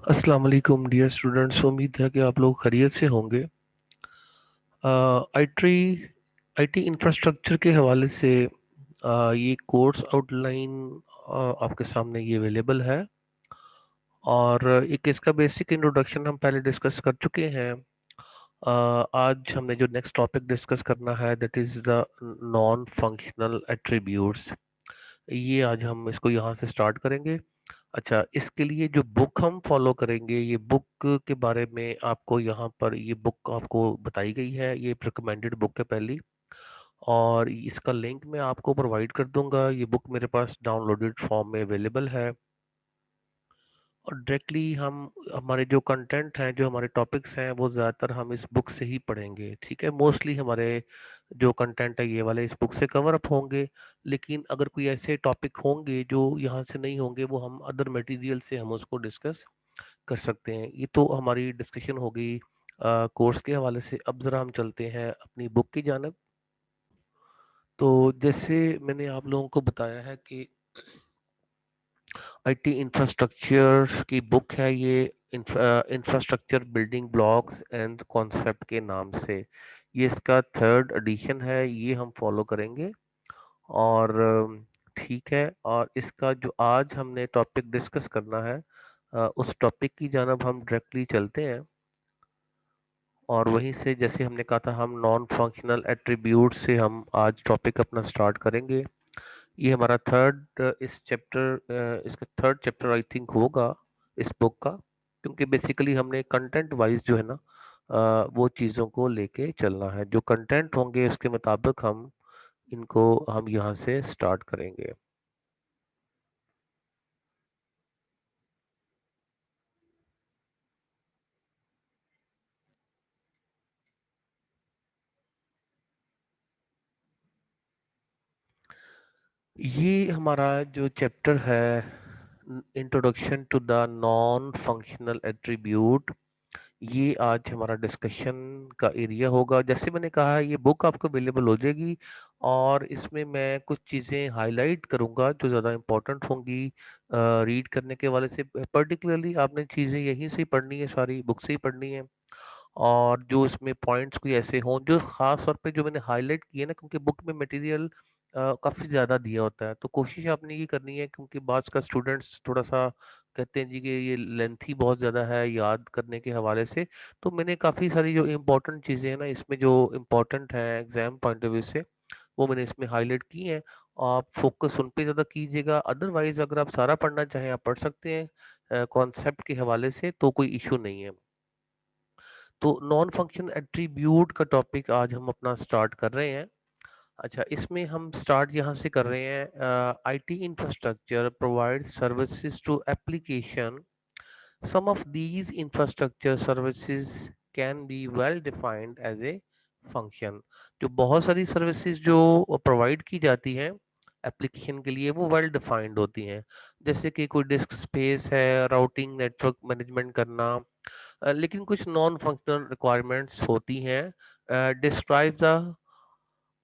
अस्सलाम वालेकुम dear students. उम्मीद है कि आप लोग खैरियत से होंगे। आईटी आईटी इंफ्रास्ट्रक्चर के हवाले से ये कोर्स आउटलाइन आपके सामने ये अवेलेबल है। और एक इसका बेसिक इंट्रोडक्शन हम पहले डिस्कस कर चुके हैं। आज हमने जो नेक्स्ट टॉपिक डिस्कस करना है that is the non functional attributes. ये आज हम इसको यहाँ से स्टार्ट करेंगे। अच्छा, इसके लिए जो बुक हम फॉलो करेंगे, ये बुक के बारे में आपको यहाँ पर ये बुक आपको बताई गई है। ये रिकमेंडेड बुक है पहली, और इसका लिंक मैं आपको प्रोवाइड कर दूंगा। ये बुक मेरे पास डाउनलोडेड फॉर्म में अवेलेबल है। और डायरेक्टली हम हमारे जो कंटेंट हैं, जो हमारे टॉपिक्स हैं, वो ज़्यादातर हम इस बुक से ही पढ़ेंगे। ठीक है, मोस्टली हमारे जो कंटेंट है ये वाले इस बुक से कवर अप होंगे। लेकिन अगर कोई ऐसे टॉपिक होंगे जो यहाँ से नहीं होंगे, वो हम अदर मटेरियल से हम उसको डिस्कस कर सकते हैं। ये तो हमारी डिस्कशन हो गई कोर्स के हवाले से। अब ज़रा हम चलते हैं अपनी बुक की जानब। तो जैसे मैंने आप लोगों को बताया है कि आईटी इंफ्रास्ट्रक्चर की बुक है ये। Infrastructure building blocks and concept के नाम से ये इसका थर्ड एडिशन है। ये हम फॉलो करेंगे। और ठीक है, और इसका जो आज हमने टॉपिक डिस्कस करना है, उस टॉपिक की जानब हम डायरेक्टली चलते हैं। और वहीं से जैसे हमने कहा था, हम नॉन फंक्शनल एट्रीब्यूट से हम आज टॉपिक अपना स्टार्ट करेंगे। ये हमारा थर्ड इस चैप्टर इसका थर्ड चैप्टर आई थिंक होगा इस बुक का। क्योंकि बेसिकली हमने कंटेंट वाइज जो है ना, वो चीज़ों को लेके चलना है। जो कंटेंट होंगे उसके मुताबिक हम यहाँ से स्टार्ट करेंगे। ये हमारा जो चैप्टर है, introduction to the non functional attribute, ये आज हमारा डिस्कशन का एरिया होगा। जैसे मैंने कहा, ये बुक आपको अवेलेबल हो जाएगी। और इसमें मैं कुछ चीज़ें हाईलाइट करूंगा जो ज़्यादा इम्पोर्टेंट होंगी रीड करने के वाले से। पर्टिकुलरली आपने चीज़ें यहीं से ही पढ़नी है, सारी बुक से ही पढ़नी है। और जो इसमें पॉइंट्स कोई ऐसे हों जो ख़ास तौर पे जो मैंने हाईलाइट किए ना, क्योंकि बुक में मटेरियल काफ़ी ज़्यादा दिया होता है, तो कोशिश आपने ये करनी है। क्योंकि बाद का स्टूडेंट्स थोड़ा सा कहते हैं जी कि ये लेंथी बहुत ज़्यादा है याद करने के हवाले से। तो मैंने काफ़ी सारी जो इम्पोर्टेंट चीज़ें हैं ना, इसमें जो इम्पोर्टेंट हैं एग्जाम पॉइंट ऑफ व्यू से, वो मैंने इसमें हाईलाइट की हैं। आप फोकस उन पे ज़्यादा कीजिएगा। अदरवाइज अगर आप सारा पढ़ना चाहें, आप पढ़ सकते हैं कॉन्सेप्ट के हवाले से, तो कोई इशू नहीं है। तो नॉन फंक्शन एट्रीब्यूट का टॉपिक आज हम अपना स्टार्ट कर रहे हैं। अच्छा, इसमें हम स्टार्ट यहाँ से कर रहे हैं। IT infrastructure provide services to application. Some of these infrastructure services can be well defined as a function. जो बहुत सारी सर्विसेज जो प्रोवाइड की जाती हैं एप्लीकेशन के लिए, वो वेल डिफाइंड होती हैं। जैसे कि कोई डिस्क स्पेस है, राउटिंग नेटवर्क मैनेजमेंट करना। लेकिन कुछ नॉन फंक्शनल रिक्वायरमेंट्स होती हैं। Describe the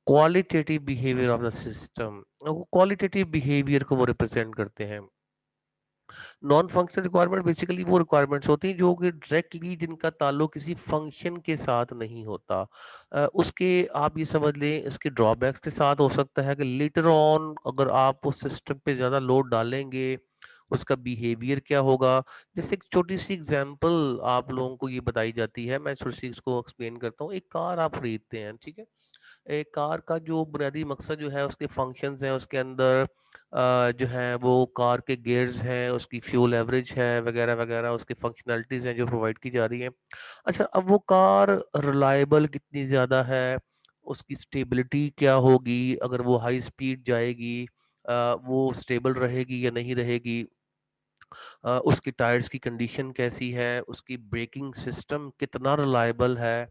qualitative behaviour of the system. Qualitative behaviour को वो रिप्रेजेंट करते हैं। नॉन फंक्शनल रिक्वायरमेंट बेसिकली वो रिक्वायरमेंट्स होती हैं जो कि डायरेक्टली जिनका ताल्लुक किसी फंक्शन के साथ नहीं होता। उसके आप ये समझ लें, इसके ड्रॉबैक्स के साथ हो सकता है कि लेटर ऑन अगर आप उस सिस्टम पे ज़्यादा लोड डालेंगे, उसका बिहेवियर क्या होगा। जैसे एक छोटी सी एग्जांपल आप लोगों को ये बताई जाती है, मैं थोड़ी सी इसको एक्सप्लेन करता हूँ। एक कार आप खरीदते हैं, ठीक है। एक कार का जो बुनियादी मकसद जो है, उसके फंक्शंस हैं, उसके अंदर जो है वो कार के गियर्स हैं, उसकी फ्यूल एवरेज है, वगैरह वगैरह, उसकी फंक्शनैलिटीज़ हैं जो प्रोवाइड की जा रही हैं। अच्छा, अब वो कार रिलायबल कितनी ज़्यादा है, उसकी स्टेबिलिटी क्या होगी, अगर वो हाई स्पीड जाएगी वो स्टेबल रहेगी या नहीं रहेगी। उसकी टायर्स की कंडीशन कैसी है, उसकी ब्रेकिंग सिस्टम कितना रिलायबल है,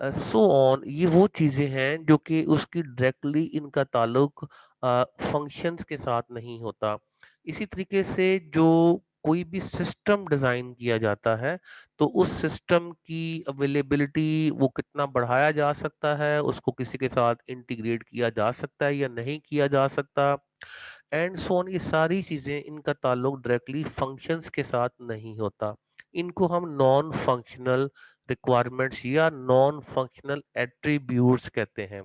सो ऑन। ये वो चीज़ें हैं जो कि उसकी डायरेक्टली इनका ताल्लुक फंक्शंस के साथ नहीं होता। इसी तरीके से जो कोई भी सिस्टम डिज़ाइन किया जाता है, तो उस सिस्टम की अवेलेबिलिटी वो कितना बढ़ाया जा सकता है, उसको किसी के साथ इंटीग्रेट किया जा सकता है या नहीं किया जा सकता, एंड सो ऑन। ये सारी चीज़ें, इनका ताल्लुक डायरेक्टली फंक्शंस के साथ नहीं होता। इनको हम नॉन फंक्शनल रिक्वायरमेंट्स या नॉन फंक्शनल एट्रीब्यूट्स कहते हैं।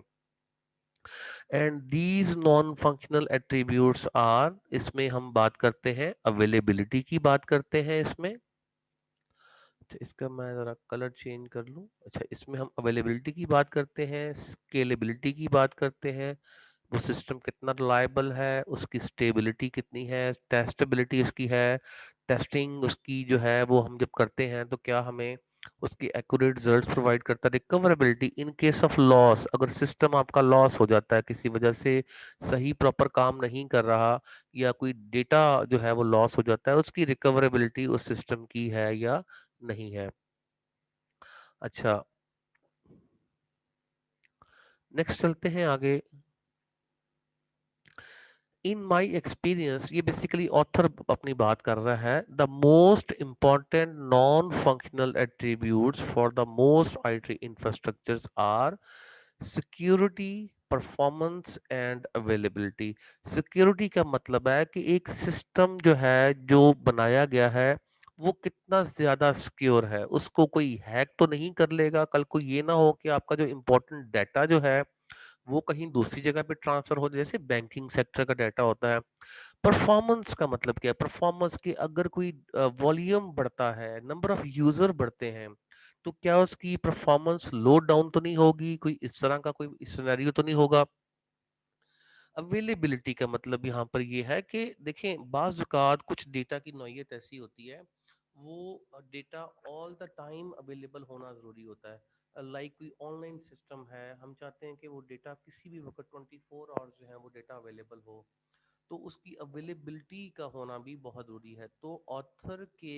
And these non functional attributes are, इसमें हम बात करते हैं अवेलेबिलिटी की बात करते हैं इसमें। अच्छा, इसका मैं ज़रा कलर चेंज कर लूँ। अच्छा, इसमें हम अवेलेबिलिटी की बात करते हैं, स्केलेबिलिटी की बात करते हैं, वो सिस्टम कितना रिलायबल है, उसकी स्टेबिलिटी कितनी है, टेस्टेबिलिटी उसकी है, टेस्टिंग उसकी जो है वो हम जब करते हैं तो क्या हमें उसकी एक्यूरेट रिजल्ट्स प्रोवाइड करता है। Recoverability in case of loss, अगर सिस्टम आपका लॉस हो जाता है किसी वजह से, सही प्रॉपर काम नहीं कर रहा या कोई डेटा जो है वो लॉस हो जाता है, उसकी रिकवरेबिलिटी उस सिस्टम की है या नहीं है। अच्छा, नेक्स्ट चलते हैं आगे। इन माई एक्सपीरियंस, ये बेसिकली ऑथर अपनी बात कर रहा है, the most important non functional attributes for the most IT infrastructures are security, performance and availability. Security का मतलब है कि एक सिस्टम जो है, जो बनाया गया है, वो कितना ज्यादा सिक्योर है, उसको कोई हैक तो नहीं कर लेगा, कल को ये ना हो कि आपका जो इंपॉर्टेंट डाटा जो है वो कहीं दूसरी जगह पे ट्रांसफर हो, जैसे बैंकिंग सेक्टर का डाटा होता है। परफॉर्मेंस का मतलब क्या है, परफॉर्मेंस की अगर कोई वॉल्यूम बढ़ता है, नंबर ऑफ यूजर बढ़ते हैं, तो क्या उसकी परफॉर्मेंस लो डाउन तो नहीं होगी, कोई इस तरह का कोई सिनेरियो तो नहीं होगा। अवेलेबिलिटी का मतलब यहाँ पर ये है कि देखें, बाज़ औक़ात कुछ डेटा की नौइयत ऐसी होती है, वो data all the time available होना ज़रूरी होता है। लाइक कोई ऑनलाइन सिस्टम है, हम चाहते हैं कि वो डेटा किसी भी वक्त 24 आवर्स जो है वो डेटा अवेलेबल हो, तो उसकी अवेलेबिलिटी का होना भी बहुत ज़रूरी है। तो ऑथर के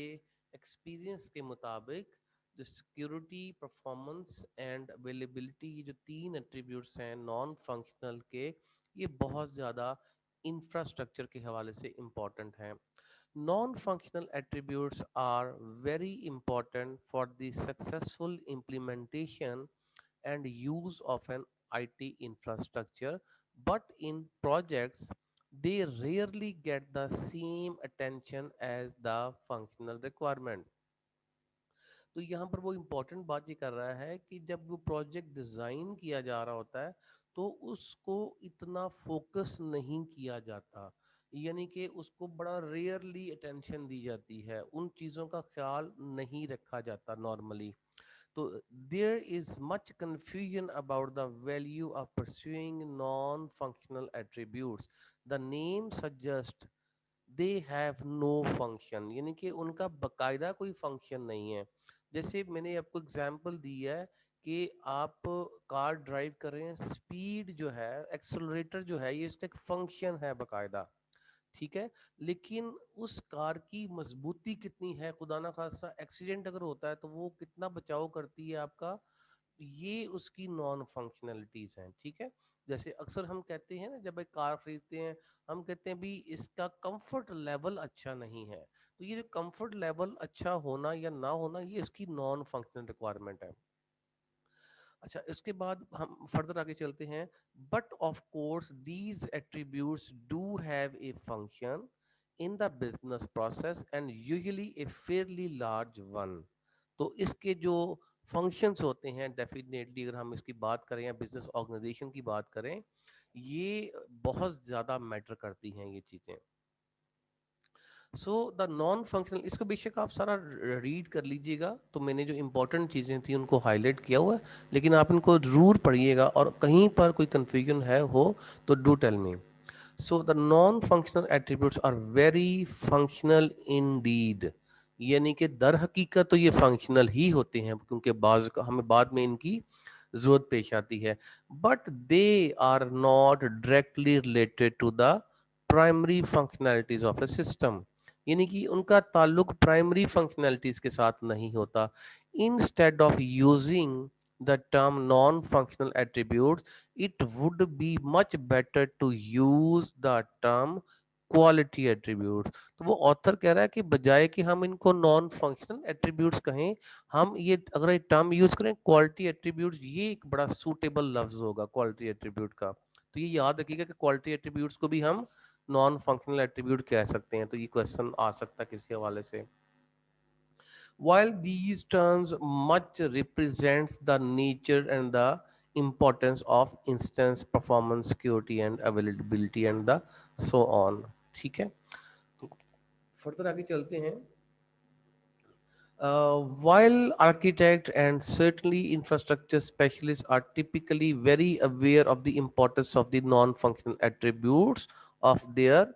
एक्सपीरियंस के मुताबिक जो सिक्योरिटी, परफॉर्मेंस एंड अवेलेबिलिटी, ये जो तीन एट्रीब्यूट्स हैं नॉन फंक्शनल के, ये बहुत ज़्यादा इंफ्रास्ट्रक्चर के हवाले से इम्पॉर्टेंट हैं। Non functional attributes are very important for the successful implementation and use of an IT infrastructure, but in projects they rarely get the same attention as the functional requirement। तो यहाँ पर वो important बात ये कर रहा है कि जब वो प्रोजेक्ट डिज़ाइन किया जा रहा होता है तो उसको इतना फोकस नहीं किया जाता, यानी कि उसको बड़ा रेयरली अटेंशन दी जाती है, उन चीज़ों का ख्याल नहीं रखा जाता नॉर्मली। तो there is much confusion about the value of pursuing non-functional attributes. The name suggests they have no function, यानी कि उनका बकायदा कोई फंक्शन नहीं है। जैसे मैंने आपको एग्जांपल दी है कि आप कार ड्राइव कर रहे हैं, स्पीड जो है, एक्सेलरेटर जो है, ये इसका एक फंक्शन है बकायदा, ठीक है। लेकिन उस कार की मजबूती कितनी है, खुदा ना खास्ता एक्सीडेंट अगर होता है तो वो कितना बचाव करती है आपका, ये उसकी नॉन फंक्शनलिटीज हैं, ठीक है। जैसे अक्सर हम कहते हैं ना, जब एक कार खरीदते हैं, हम कहते हैं भी इसका कंफर्ट लेवल अच्छा नहीं है, तो ये जो कंफर्ट लेवल अच्छा होना या ना होना, ये इसकी नॉन फंक्शनल रिक्वायरमेंट है। अच्छा, इसके बाद हम फर्दर आगे चलते हैं। But of course these attributes do have a function in the business process and usually A fairly large one. तो इसके जो फंक्शंस होते हैं, डेफिनेटली अगर हम इसकी बात करें या बिजनेस ऑर्गेनाइजेशन की बात करें, ये बहुत ज़्यादा मैटर करती हैं ये चीज़ें। सो द नॉन फंक्शनल, इसको बेशक आप सारा रीड कर लीजिएगा, तो मैंने जो इंपॉर्टेंट चीज़ें थी उनको हाईलाइट किया हुआ है, लेकिन आप इनको ज़रूर पढ़िएगा, और कहीं पर कोई कंफ्यूजन है हो तो do tell me. So the non functional attributes are very functional indeed, यानी कि दर हकीकत तो ये फंक्शनल ही होते हैं, क्योंकि बाज हमें बाद में इनकी जरूरत पेश आती है, but they are not directly related to the primary functionalities of a system, यानी कि उनका ताल्लुक प्राइमरी फंक्शनैलिटीज के साथ नहीं होता। Instead of using the term non functional attributes, it would be much better to use the term quality attributes. तो वो ऑथर कह रहा है कि बजाय कि हम इनको नॉन फंक्शनल एट्रीब्यूट्स कहें, हम ये अगर ये टर्म यूज करें क्वालिटी एट्रीब्यूट्स, ये एक बड़ा सूटेबल लफ्ज होगा क्वालिटी एट्रीब्यूट का। तो ये याद रखिएगा कि क्वालिटी एट्रीब्यूट्स को भी हम नॉन फंक्शनल एट्रीब्यूट कह सकते हैं, तो ये क्वेश्चन आ सकता है किसी हवाले से। while these terms much represents the nature and the importance of instance performance security and availability and the so on. ठीक है, फर्दर आगे चलते हैं. While architects and certainly infrastructure specialists are typically very aware of the importance of the non-functional attributes of their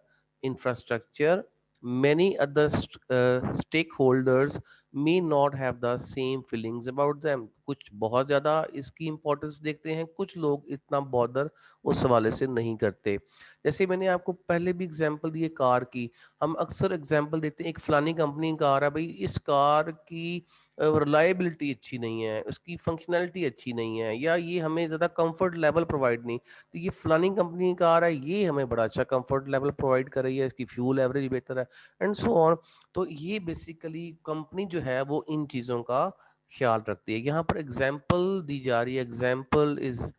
infrastructure, many other stakeholders may not have the same feelings about them. कुछ बहुत ज़्यादा इसकी importance देखते हैं, कुछ लोग इतना bother उस हवाले से नहीं करते. जैसे मैंने आपको पहले भी एग्जांपल दिए कार की, हम अक्सर एग्जांपल देते हैं एक फलानी कंपनी की कार है भाई, इस कार की रिलायबिलिटी अच्छी नहीं है, उसकी फंक्शनैलिटी अच्छी नहीं है, या ये हमें ज़्यादा कंफर्ट लेवल प्रोवाइड नहीं, तो ये फलानी कंपनी की कार है, ये हमें बड़ा अच्छा कंफर्ट लेवल प्रोवाइड कर रही है, इसकी फ्यूल एवरेज बेहतर है एंड सो ऑन. तो ये बेसिकली कंपनी जो है वो इन चीज़ों का ख्याल रखती है. यहाँ पर एग्जाम्पल दी जा रही है, example is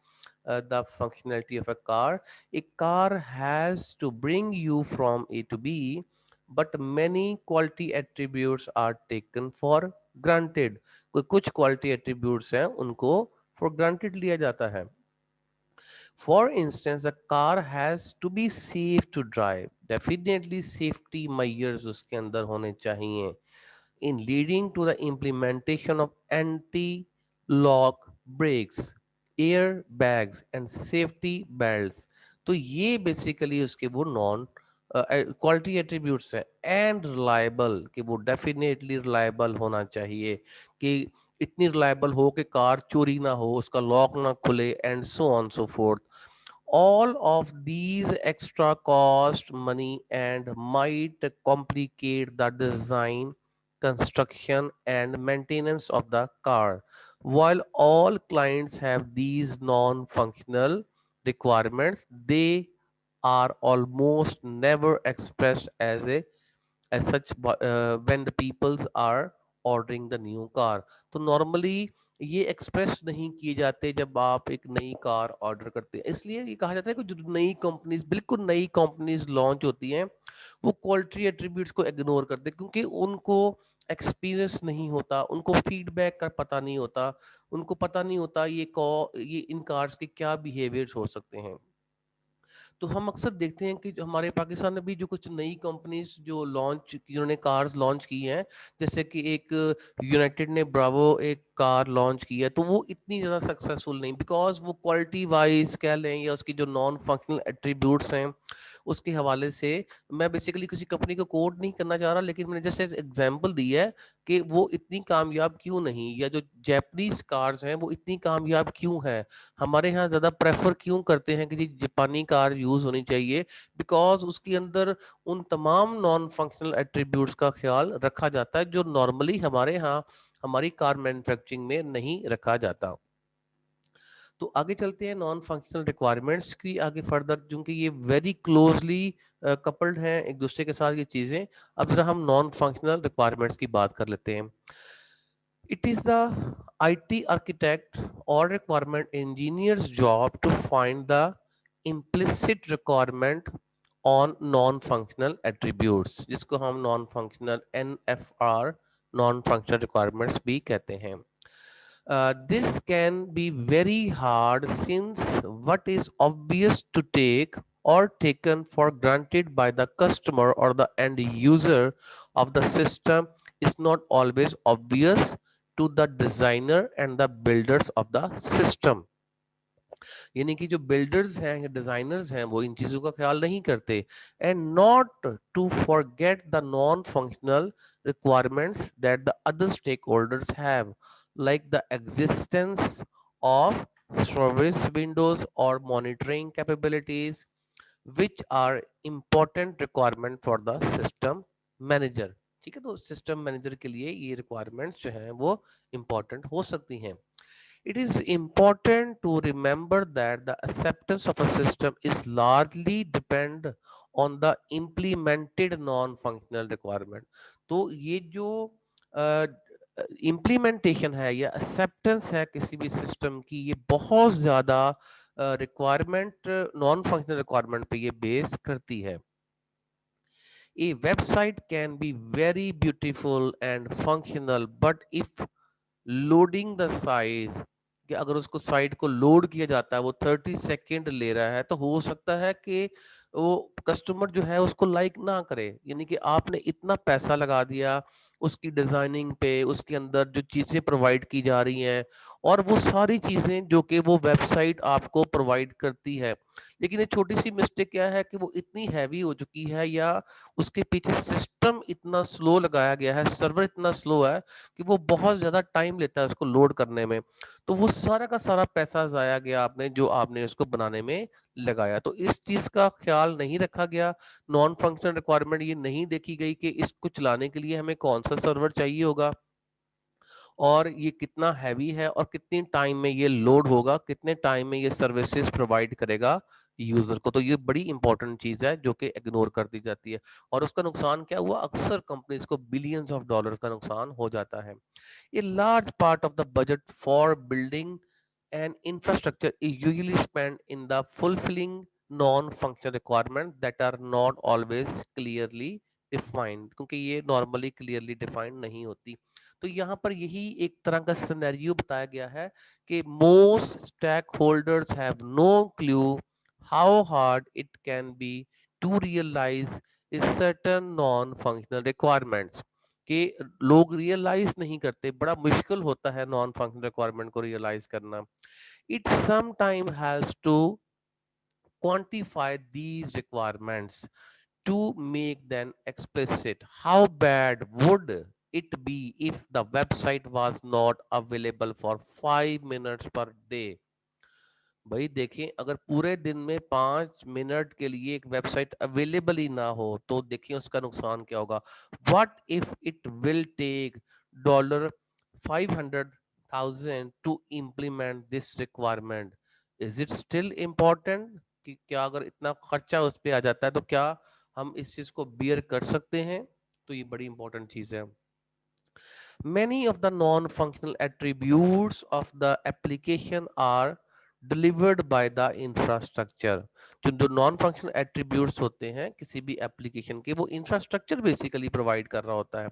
the functionality of a car. A car has to bring you from A to B, but many quality attributes are taken for granted. कुछ quality attributes हैं उनको for granted लिया जाता है. For instance, the car has to be safe to drive. Definitely safety measures उसके अंदर होने चाहिए in leading to the implementation of anti-lock brakes, airbags and safety belts. तो ये बेसिकली उसके वो नॉन क्वालिटी एट्रीब्यूट्स हैं. एंड रिलायबल, कि वो डेफिनेटली रिलायबल होना चाहिए, कि इतनी रिलायबल हो कि कार चोरी ना हो, उसका लॉक ना खुले and so on so fourth. All of these extra cost money and might complicate the design, construction and maintenance of the car. While all clients have these non-functional requirements, they are almost never expressed as such when the peoples are ordering the new car. तो normally ये express नहीं किए जाते जब आप एक नई car order करते हैं. इसलिए ये कहा जाता है कि जो नई कंपनीज, बिल्कुल नई कंपनीज लॉन्च होती हैं, वो क्वालिटी एट्रीब्यूट्स को इग्नोर करते हैं, क्योंकि उनको एक्सपीरियंस नहीं होता, उनको फीडबैक का पता नहीं होता, उनको पता नहीं होता ये इन कार्स के क्या बिहेवियर्स हो सकते हैं. तो हम अक्सर देखते हैं कि जो हमारे पाकिस्तान में भी जो कुछ नई कंपनीज जो लॉन्च, जिन्होंने कार्स लॉन्च की हैं, जैसे कि एक यूनाइटेड ने ब्रावो एक कार लॉन्च की है, तो वो इतनी ज़्यादा सक्सेसफुल नहीं, बिकॉज वो क्वालिटी वाइज कह लें या उसकी जो नॉन फंक्शनल एट्रीब्यूट्स हैं उसके हवाले से. मैं बेसिकली किसी कंपनी को कोट नहीं करना चाह रहा, लेकिन मैंने जैसे एग्जांपल दी है कि वो इतनी कामयाब क्यों नहीं, या जो जैपनीज कार्स हैं वो इतनी कामयाब क्यों हैं, हमारे यहाँ ज़्यादा प्रेफर क्यों करते हैं कि जी जापानी कार यूज़ होनी चाहिए, बिकॉज उसके अंदर उन तमाम नॉन फंक्शनल एट्रीब्यूट्स का ख्याल रखा जाता है जो नॉर्मली हमारे यहाँ हमारी कार मैन्युफैक्चरिंग में नहीं रखा जाता. तो आगे चलते हैं नॉन फंक्शनल रिक्वायरमेंट्स की आगे फर्दर, क्योंकि ये वेरी क्लोजली कपल्ड हैं एक दूसरे के साथ ये चीज़ें. अब जरा हम नॉन फंक्शनल रिक्वायरमेंट्स की बात कर लेते हैं. It is the IT architect or requirement engineer's job to find the implicit requirement on non-functional attributes, जिसको हम non-functional NFR non-functional requirements भी कहते हैं. This can be very hard since what is obvious to take or taken for granted by the customer or the end user of the system is not always obvious to the designer and the builders of the system. यानी कि जो builders हैं या designers हैं वो इन चीजों का ख्याल नहीं करते. And not to forget the non functional requirements that the other stakeholders have, like the existence of service windows और monitoring capabilities, which are important requirement for the system manager. ठीक है, तो सिस्टम मैनेजर के लिए ये requirements जो हैं वो इंपॉर्टेंट हो सकती हैं. It is important to remember that the acceptance of a system is largely depend on the implemented non-functional requirement. तो ये जो इम्प्लीमेंटेशन है या एक्सेप्टेंस है किसी भी सिस्टम की, ये बहुत ज़्यादा रिक्वायरमेंट, नॉन फंक्शनल रिक्वायरमेंट पे ये बेस करती है. A website can be very beautiful and functional, but if loading the size, कि अगर उसको साइट को लोड किया जाता है वो 30 सेकेंड ले रहा है, तो हो सकता है कि वो कस्टमर जो है उसको लाइक ना करे। यानी कि आपने इतना पैसा लगा दिया उसकी डिजाइनिंग पे, उसके अंदर जो चीजें प्रोवाइड की जा रही हैं, और वो सारी चीजें जो कि वो वेबसाइट आपको प्रोवाइड करती है, लेकिन ये छोटी सी मिस्टेक क्या है कि वो इतनी हैवी हो चुकी है, या उसके पीछे सिस्टम इतना स्लो लगाया गया है, सर्वर इतना स्लो है कि वो बहुत ज्यादा टाइम लेता है उसको लोड करने में। तो वो सारा का सारा पैसा जाया गया आपने जो आपने उसको बनाने में लगाया। तो इस चीज का ख्याल नहीं रखा गया, नॉन फंक्शनल रिक्वायरमेंट ये नहीं देखी गई कि इसको चलाने के लिए हमें कौन सा सर्वर चाहिए होगा, और ये कितना हैवी है, और कितनी टाइम में ये लोड होगा, कितने टाइम में ये सर्विसेज प्रोवाइड करेगा यूजर को। तो ये बड़ी इंपॉर्टेंट चीज है जो कि इग्नोर कर दी जाती है, और उसका नुकसान क्या हुआ, अक्सर कंपनीज को बिलियंस ऑफ डॉलर्स का नुकसान हो जाता है। A large part of the budget for building an infrastructure is usually spent in the fulfilling non-functional requirements that are not always clearly defined, क्योंकि ये normally clearly defined नहीं होती। तो यहाँ पर यही एक तरह का सिनेरियो बताया गया है कि most stakeholders have no clue how hard it can be to realize a certain non-functional requirements, कि लोग रियलाइज नहीं करते, बड़ा मुश्किल होता है नॉन फंक्शनल रिक्वायरमेंट को रियलाइज करना। It some time has to quantify these requirements to make them explicit. How bad would it be if the website was not available for 5 minutes per day? भाई देखें, अगर पूरे दिन में 5 minute के लिए एक वेबसाइट अवेलेबल ही ना हो तो देखिए उसका नुकसान क्या होगा। What if it will take $500,000 to implement this requirement, is it still important? कि क्या अगर इतना खर्चा उस पर आ जाता है तो क्या हम इस चीज को बियर कर सकते हैं? तो ये बड़ी इंपॉर्टेंट चीज है। Many of the non-functional attributes of the application are delivered by the infrastructure. जो नॉन फंक्शनल एट्रीब्यूट्स होते हैं किसी भी एप्लीकेशन के, वो इंफ्रास्ट्रक्चर बेसिकली प्रोवाइड कर रहा होता है।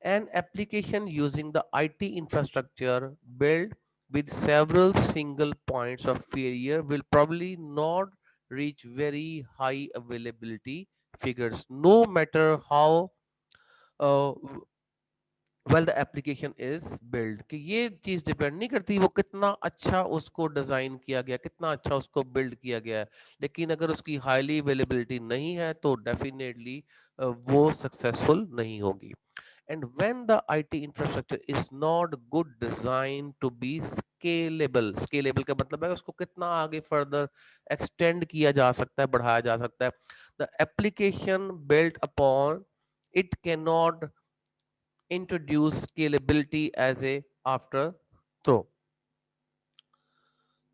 An application using the IT infrastructure built with several single points of failure will probably not reach very high availability figures, no matter how uh, well the application is build. कि ये चीज depend नहीं करती वो कितना अच्छा उसको design किया गया, कितना अच्छा उसको बिल्ड किया गया है, लेकिन अगर उसकी हाईली अवेलेबिलिटी नहीं है तो डेफिनेटली वो सक्सेसफुल नहीं होगी। And when the IT infrastructure is not good design to be scalable, scalable का मतलब है उसको कितना आगे फर्दर एक्सटेंड किया जा सकता है, बढ़ाया जा सकता है। The application built upon it can not introduce scalability as a after throw।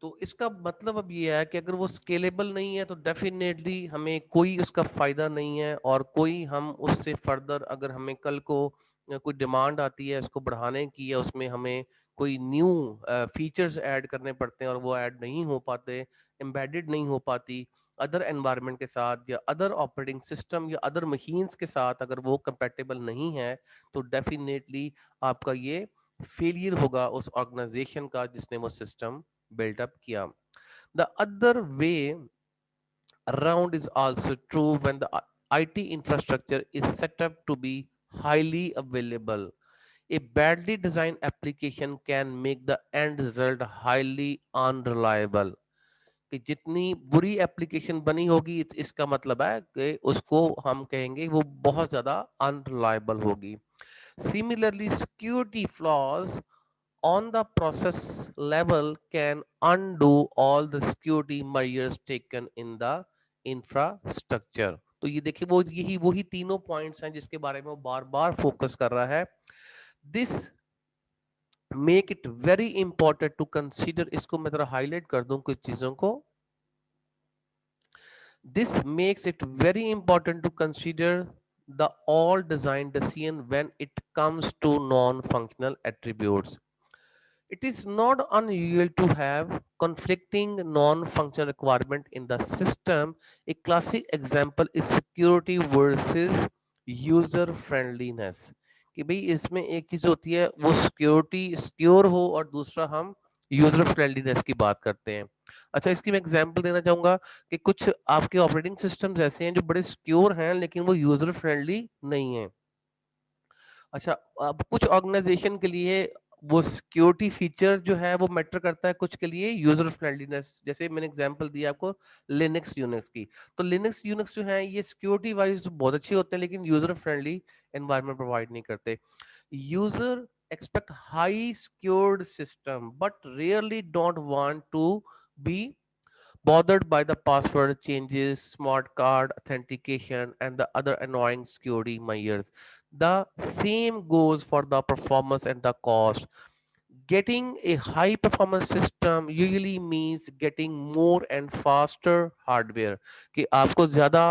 तो इसका मतलब अब ये है कि अगर वो स्केलेबल नहीं है तो डेफिनेटली हमें कोई उसका फायदा नहीं है, और कोई हम उससे फर्दर अगर हमें कल को कोई डिमांड आती है उसको बढ़ाने की, या उसमें हमें कोई न्यू फीचर्स ऐड करने पड़ते हैं और वो ऐड नहीं हो पाते, एम्बेडेड नहीं हो पाती अदर एनवायरनमेंट के साथ या अदर ऑपरेटिंग सिस्टम या अदर मशीन्स के साथ, अगर वो कंपेटेबल नहीं है तो डेफिनेटली आपका ये फेलियर होगा उस ऑर्गेनाइजेशन का जिसने वो सिस्टम built up किया। The other way around is also true when the IT infrastructure is set up to be highly available. A badly designed application can make the end result highly unreliable। कि जितनी बुरी application बनी होगी इसका मतलब है कि उसको हम कहेंगे वो बहुत ज्यादा अनरिलायबल होगी। Similarly, security flaws on the process level can undo all the security measures taken in the infrastructure। तो ये देखिए वो यही वही तीनों पॉइंट्स हैं जिसके बारे में वो बार बार फोकस कर रहा है। This make it very important to consider, इसको मैं जरा हाईलाइट कर दूं कुछ चीजों को। This makes it very important to consider the all design decision when it comes to non functional attributes। It is not unusual to have conflicting non-functional requirement in the system. A classic example is security versus user friendliness. कि भाई इसमें एक चीज होती है वो security secure हो और दूसरा हम यूजर फ्रेंडलीनेस की बात करते हैं. अच्छा, इसकी मैं एग्जांपल देना चाहूंगा कि कुछ आपके ऑपरेटिंग सिस्टम्स ऐसे हैं जो बड़े सिक्योर हैं लेकिन वो यूजर फ्रेंडली नहीं है. अच्छा, अब कुछ ऑर्गेनाइजेशन के लिए वो सिक्योरिटी फीचर जो है वो मैटर करता है, कुछ के लिए यूजर फ्रेंडलीनेस. जैसे मैंने एग्जांपल दिया आपको लिनक्स यूनिक्स की. तो लिनक्स यूनिक्स जो है ये सिक्योरिटी वाइज बहुत अच्छे होते हैं लेकिन यूजर फ्रेंडली एनवायरनमेंट प्रोवाइड नहीं करते. User expect high secured system but rarely don't want to be bothered by the password changes, smart card authentication, and the other annoying security measures. The same goes for the performance and the cost. Getting a high performance system usually means getting more and faster hardware. कि आपको ज़्यादा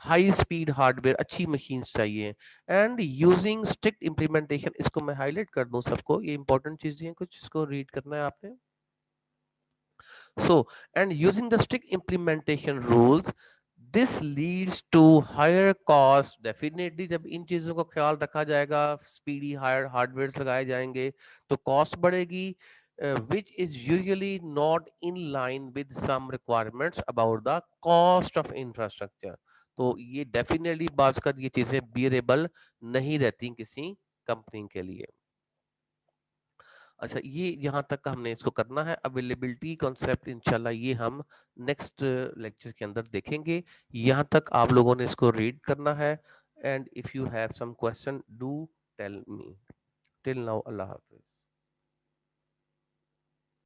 high speed hardware अच्छी machines चाहिए and using strict implementation. इसको मैं highlight कर दूं सबको, ये इंपॉर्टेंट चीजें हैं कुछ, इसको रीड करना है आपने. So, and using the strict implementation rules, this leads to higher cost. Definitely जब इन चीजों का ख्याल रखा जाएगा, स्पीडी हायर हार्डवेयर लगाए जाएंगे तो कॉस्ट बढ़ेगी, which is usually not in line with some requirements about the cost of infrastructure. तो ये डेफिनेटली बात कर ये चीजें बियरेबल नहीं रहती किसी कंपनी के लिए. अच्छा, ये यहाँ तक का हमने इसको करना है. अवेलेबिलिटी कॉन्सेप्ट इंशाल्लाह ये हम नेक्स्ट लेक्चर के अंदर देखेंगे. यहाँ तक आप लोगों ने इसको रीड करना है and if you have some question do tell me. Till now, अल्लाह हाफिज.